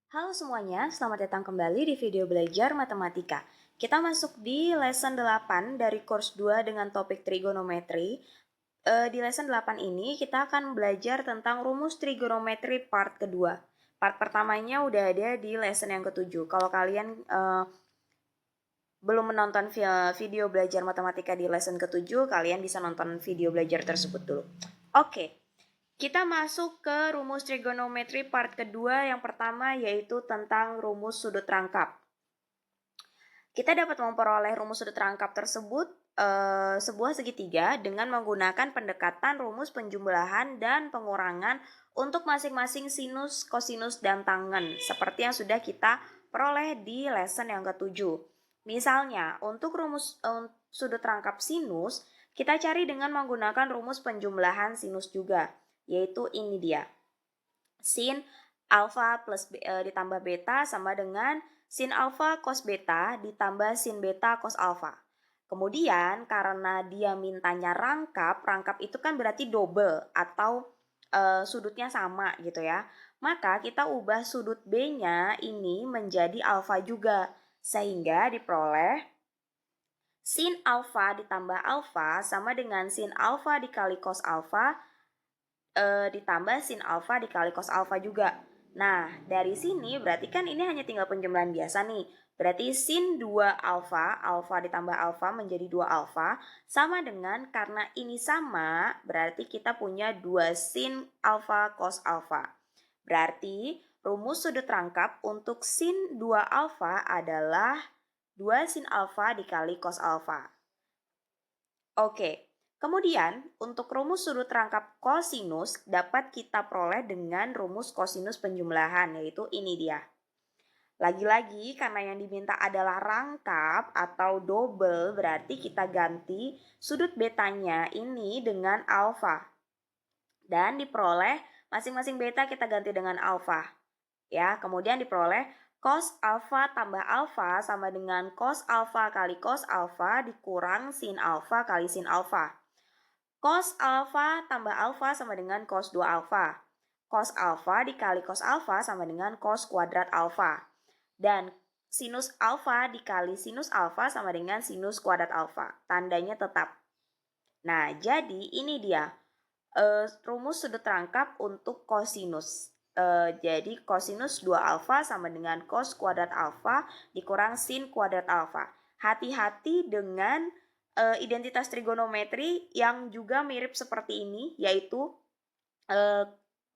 Halo semuanya, selamat datang kembali di video belajar matematika. Kita masuk di lesson 8 dari course 2 dengan topik trigonometri. Di lesson 8 ini kita akan belajar tentang rumus trigonometri part kedua. Part pertamanya udah ada di lesson yang ketujuh. Kalau kalian belum menonton video belajar matematika di lesson ketujuh, kalian bisa nonton video belajar tersebut dulu. Oke. Kita masuk ke rumus trigonometri part kedua. Yang pertama yaitu tentang rumus sudut rangkap. Kita dapat memperoleh rumus sudut rangkap tersebut sebuah segitiga dengan menggunakan pendekatan rumus penjumlahan dan pengurangan untuk masing-masing sinus, kosinus, dan tangen seperti yang sudah kita peroleh di lesson yang ketujuh. Misalnya, untuk rumus sudut rangkap sinus, kita cari dengan menggunakan rumus penjumlahan sinus juga, yaitu ini dia. Sin alfa plus ditambah beta sama dengan sin alfa cos beta ditambah sin beta cos alfa. Kemudian karena dia mintanya rangkap itu kan berarti double atau sudutnya sama gitu ya. Maka kita ubah sudut B-nya ini menjadi alfa juga. Sehingga diperoleh sin alfa ditambah alfa sama dengan sin alfa dikali cos alfa ditambah sin alfa dikali cos alfa juga. Nah, dari sini berarti kan ini hanya tinggal penjumlahan biasa nih. Berarti sin 2 alfa, alfa ditambah alfa menjadi 2 alfa, sama dengan karena ini sama, berarti kita punya 2 sin alfa cos alfa. Berarti rumus sudut rangkap untuk sin 2 alfa adalah 2 sin alfa dikali cos alfa. Oke. Kemudian, untuk rumus sudut rangkap kosinus dapat kita peroleh dengan rumus kosinus penjumlahan, yaitu ini dia. Lagi-lagi, karena yang diminta adalah rangkap atau double, berarti kita ganti sudut betanya ini dengan alfa. Dan diperoleh masing-masing beta kita ganti dengan alfa. Ya, kemudian diperoleh cos alfa tambah alfa sama dengan cos alfa kali cos alfa dikurang sin alfa kali sin alfa. Cos alfa tambah alfa sama dengan cos 2 alfa. Cos alfa dikali cos alfa sama dengan cos kuadrat alfa. Dan sinus alfa dikali sinus alfa sama dengan sinus kuadrat alfa. Tandanya tetap. Nah, jadi ini dia rumus sudut rangkap untuk kosinus. Jadi kosinus 2 alfa sama dengan cos kuadrat alfa dikurang sin kuadrat alfa. Hati-hati dengan identitas trigonometri yang juga mirip seperti ini, yaitu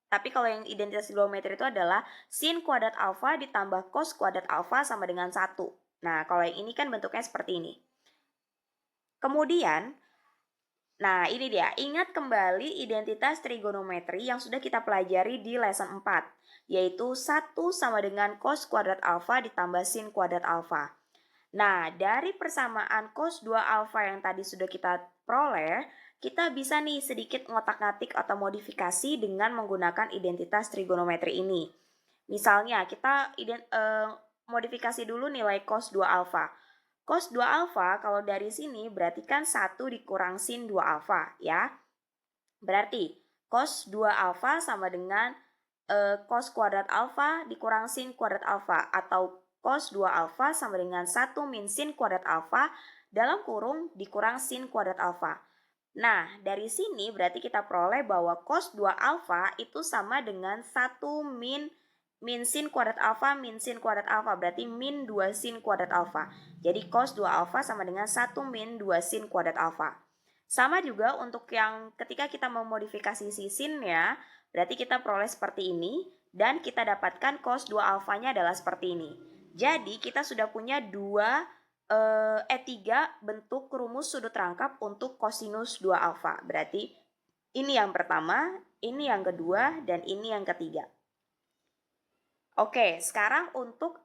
tapi kalau yang identitas trigonometri itu adalah sin kuadrat alfa ditambah cos kuadrat alfa sama dengan 1. Nah, kalau yang ini kan bentuknya seperti ini. Kemudian, nah ini dia, ingat kembali identitas trigonometri yang sudah kita pelajari di lesson 4, yaitu 1 sama dengan cos kuadrat alfa ditambah sin kuadrat alfa. Nah, dari persamaan cos 2 alfa yang tadi sudah kita peroleh, kita bisa nih sedikit ngotak-ngatik atau modifikasi dengan menggunakan identitas trigonometri ini. Misalnya, kita modifikasi dulu nilai cos 2 alfa. Cos 2 alfa kalau dari sini berarti kan 1 dikurang sin 2 alfa ya. Berarti cos 2 alfa sama dengan cos kuadrat alfa dikurang sin kuadrat alfa atau cos 2 alfa sama dengan 1 min sin kuadrat alfa dalam kurung dikurang sin kuadrat alfa. Nah, dari sini berarti kita peroleh bahwa cos 2 alfa itu sama dengan 1 min sin kuadrat alfa min sin kuadrat alfa, berarti min 2 sin kuadrat alfa. Jadi cos 2 alfa sama dengan 1 min 2 sin kuadrat alfa. Sama juga untuk yang ketika kita memodifikasi si sinnya, berarti kita peroleh seperti ini, dan kita dapatkan cos 2 alfanya adalah seperti ini. Jadi kita sudah punya 3 bentuk rumus sudut rangkap untuk kosinus 2 alfa. Berarti ini yang pertama, ini yang kedua, dan ini yang ketiga. Oke, sekarang untuk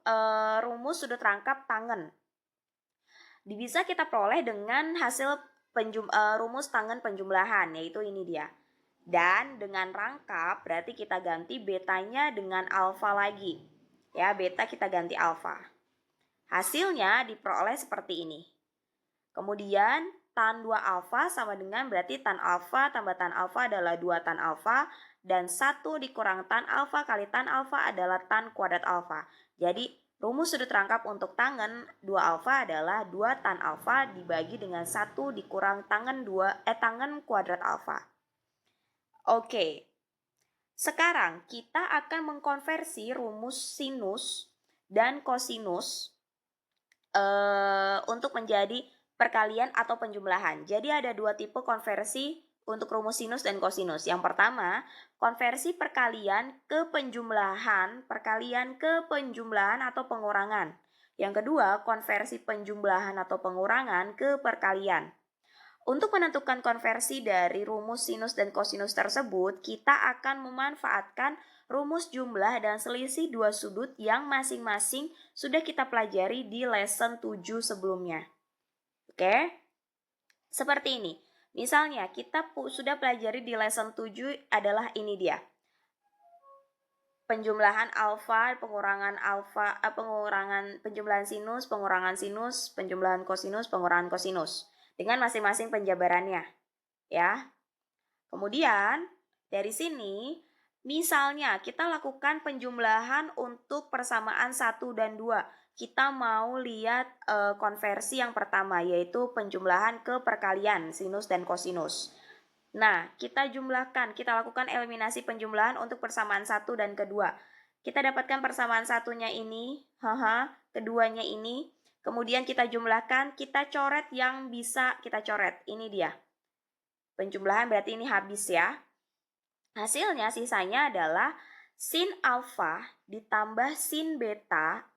rumus sudut rangkap tangen. Bisa kita peroleh dengan hasil rumus tangen penjumlahan, yaitu ini dia. Dan dengan rangkap berarti kita ganti betanya dengan alfa lagi. Ya, beta kita ganti alfa. Hasilnya diperoleh seperti ini. Kemudian tan 2 alfa sama dengan berarti tan alfa tambah tan alfa adalah 2 tan alfa, dan 1 dikurang tan alfa kali tan alfa adalah tan kuadrat alfa. Jadi rumus sudut rangkap untuk tangen 2 alfa adalah 2 tan alfa dibagi dengan 1 dikurang tangen kuadrat alfa. Oke. Sekarang kita akan mengkonversi rumus sinus dan kosinus untuk menjadi perkalian atau penjumlahan. Jadi ada dua tipe konversi untuk rumus sinus dan kosinus. Yang pertama, konversi perkalian ke penjumlahan atau pengurangan. Yang kedua, konversi penjumlahan atau pengurangan ke perkalian. Untuk menentukan konversi dari rumus sinus dan kosinus tersebut, kita akan memanfaatkan rumus jumlah dan selisih dua sudut yang masing-masing sudah kita pelajari di lesson 7 sebelumnya. Oke? Seperti ini. Misalnya, kita sudah pelajari di lesson 7 adalah ini dia. Penjumlahan alfa, pengurangan penjumlahan sinus, penjumlahan kosinus, pengurangan kosinus dengan masing-masing penjabarannya, ya. Kemudian dari sini misalnya kita lakukan penjumlahan untuk persamaan 1 dan 2. Kita mau lihat konversi yang pertama, yaitu penjumlahan ke perkalian sinus dan kosinus. Nah, kita lakukan eliminasi penjumlahan untuk persamaan 1 dan kedua. Kita dapatkan persamaan satunya ini, keduanya ini. Kemudian kita jumlahkan, kita coret yang bisa kita coret. Ini dia. Penjumlahan berarti ini habis ya. Hasilnya sisanya adalah sin alfa ditambah sin beta,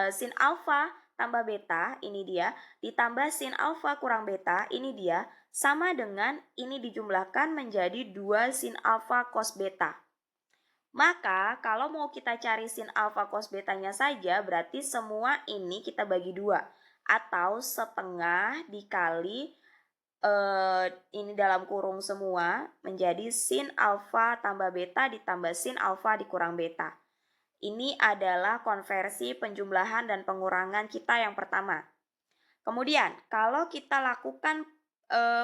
sin alfa tambah beta, ini dia, ditambah sin alfa kurang beta, ini dia, sama dengan ini dijumlahkan menjadi 2 sin alfa cos beta. Maka kalau mau kita cari sin alfa cos betanya saja, berarti semua ini kita bagi 2. Atau setengah dikali ini dalam kurung semua menjadi sin alfa tambah beta ditambah sin alfa dikurang beta. Ini adalah konversi penjumlahan dan pengurangan kita yang pertama. Kemudian kalau kita lakukan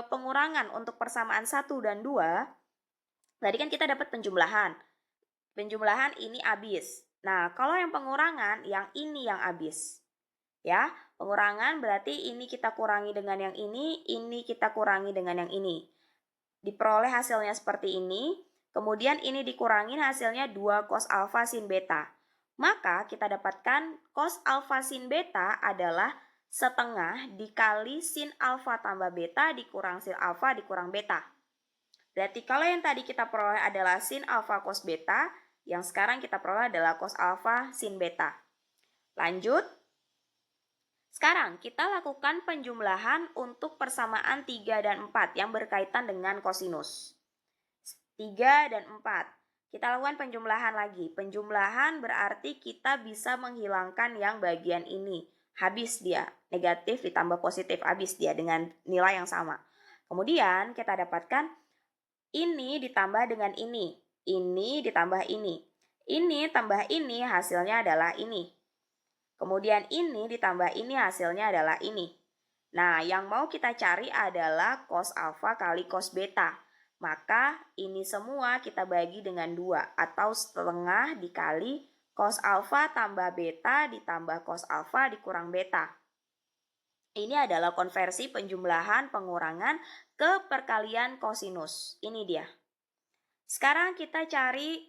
pengurangan untuk persamaan 1 dan 2, tadi kan kita dapat penjumlahan. Penjumlahan ini habis. Nah, kalau yang pengurangan, yang ini yang habis. Ya, pengurangan berarti ini kita kurangi dengan yang ini kita kurangi dengan yang ini. Diperoleh hasilnya seperti ini, kemudian ini dikurangin hasilnya 2 cos alfa sin beta. Maka kita dapatkan cos alfa sin beta adalah setengah dikali sin alfa tambah beta dikurang sin alfa dikurang beta. Berarti kalau yang tadi kita peroleh adalah sin alfa cos beta, yang sekarang kita peroleh adalah cos alfa sin beta. Lanjut. Sekarang kita lakukan penjumlahan untuk persamaan 3 dan 4 yang berkaitan dengan kosinus. 3 dan 4. Kita lakukan penjumlahan lagi. Penjumlahan berarti kita bisa menghilangkan yang bagian ini. Habis dia. Negatif ditambah positif. Habis dia dengan nilai yang sama. Kemudian kita dapatkan ini ditambah dengan ini. Ini ditambah ini. Ini tambah ini hasilnya adalah ini. Kemudian ini ditambah ini hasilnya adalah ini. Nah, yang mau kita cari adalah cos alfa kali cos beta. Maka ini semua kita bagi dengan 2 atau setengah dikali cos alfa tambah beta ditambah cos alfa dikurang beta. Ini adalah konversi penjumlahan pengurangan ke perkalian kosinus. Ini dia. Sekarang kita cari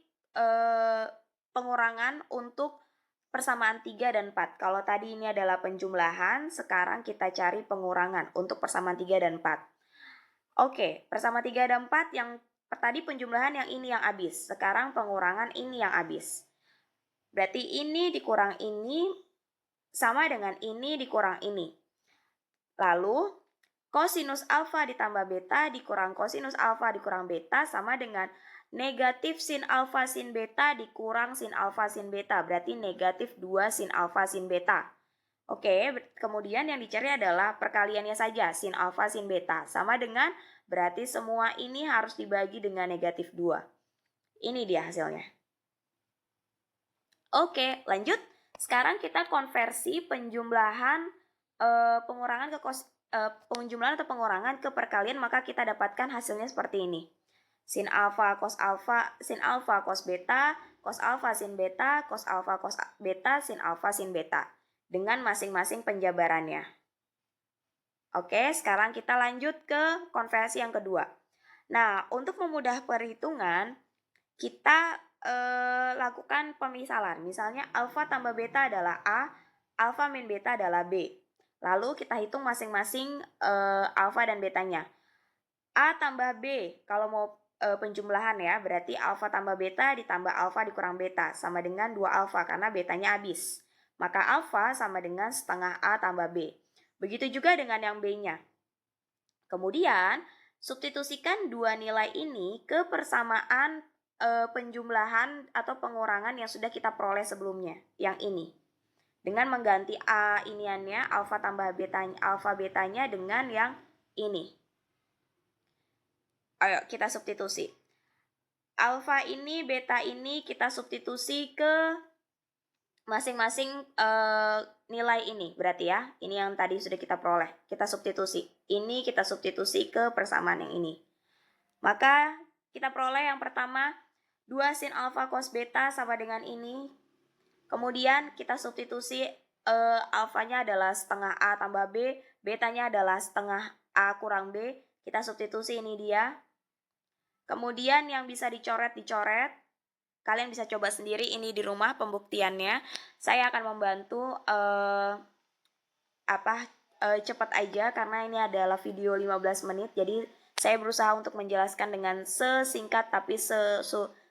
pengurangan untuk persamaan 3 dan 4. Kalau tadi ini adalah penjumlahan, sekarang kita cari pengurangan untuk persamaan 3 dan 4. Oke, persamaan 3 dan 4 yang tadi penjumlahan yang ini yang habis. Sekarang pengurangan ini yang habis. Berarti ini dikurang ini sama dengan ini dikurang ini. Lalu, kosinus alfa ditambah beta dikurang kosinus alfa dikurang beta sama dengan negatif sin alfa sin beta dikurang sin alfa sin beta. Berarti negatif 2 sin alfa sin beta. Oke, kemudian yang dicari adalah perkaliannya saja, sin alfa sin beta. Sama dengan berarti semua ini harus dibagi dengan negatif 2. Ini dia hasilnya. Oke, lanjut. Sekarang kita konversi penjumlahan pengurangan ke penjumlahan atau pengurangan ke perkalian, maka kita dapatkan hasilnya seperti ini. Sin alfa, cos beta, cos alfa, sin beta, cos alfa, cos beta, sin alfa, sin beta. Dengan masing-masing penjabarannya. Oke, sekarang kita lanjut ke konversi yang kedua. Nah, untuk memudah perhitungan, kita lakukan pemisalan. Misalnya alfa tambah beta adalah A, alfa min beta adalah B. Lalu kita hitung masing-masing alfa dan betanya. A tambah B, kalau mau penjumlahan ya, berarti alfa tambah beta ditambah alfa dikurang beta, sama dengan 2 alfa karena betanya habis. Maka alfa sama dengan setengah A tambah B. Begitu juga dengan yang B-nya. Kemudian, substitusikan dua nilai ini ke persamaan penjumlahan atau pengurangan yang sudah kita peroleh sebelumnya, yang ini. Dengan mengganti A iniannya, alfa tambah betanya, alfa betanya dengan yang ini. Ayo kita substitusi. Alfa ini, beta ini kita substitusi ke masing-masing nilai ini. Berarti ya, ini yang tadi sudah kita peroleh. Kita substitusi. Ini kita substitusi ke persamaan yang ini. Maka kita peroleh yang pertama, 2 sin alfa cos beta sama dengan ini. Kemudian kita substitusi alfanya adalah setengah A tambah B, betanya adalah setengah A kurang B. Kita substitusi ini dia. Kemudian yang bisa dicoret. Kalian bisa coba sendiri ini di rumah pembuktiannya. Saya akan membantu cepat aja karena ini adalah video 15 menit. Jadi saya berusaha untuk menjelaskan dengan sesingkat tapi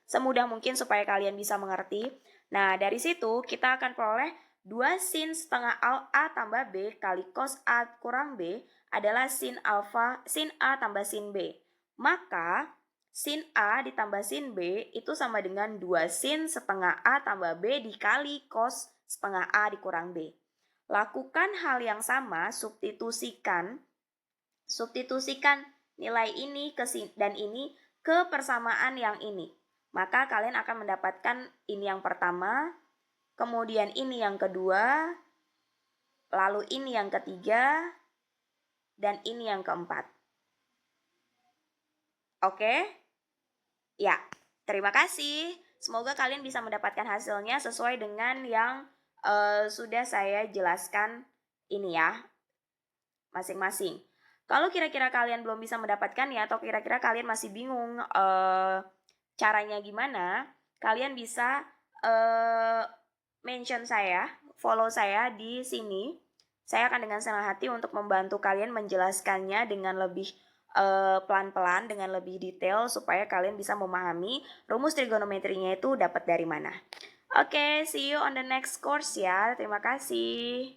semudah mungkin supaya kalian bisa mengerti. Nah, dari situ kita akan peroleh 2 sin setengah A tambah B kali cos A kurang B adalah sin A tambah sin B. Maka sin A ditambah sin B itu sama dengan 2 sin setengah A tambah B dikali cos setengah A dikurang B. Lakukan hal yang sama, substitusikan nilai ini dan ini ke persamaan yang ini. Maka kalian akan mendapatkan ini yang pertama, kemudian ini yang kedua, lalu ini yang ketiga, dan ini yang keempat. Oke? Ya, terima kasih. Semoga kalian bisa mendapatkan hasilnya sesuai dengan yang sudah saya jelaskan ini ya, masing-masing. Kalau kira-kira kalian belum bisa mendapatkannya atau kira-kira kalian masih bingung caranya gimana, kalian bisa mention saya, follow saya di sini. Saya akan dengan senang hati untuk membantu kalian menjelaskannya dengan lebih pelan-pelan, dengan lebih detail supaya kalian bisa memahami rumus trigonometrinya itu dapat dari mana. Oke, see you on the next course ya. Terima kasih.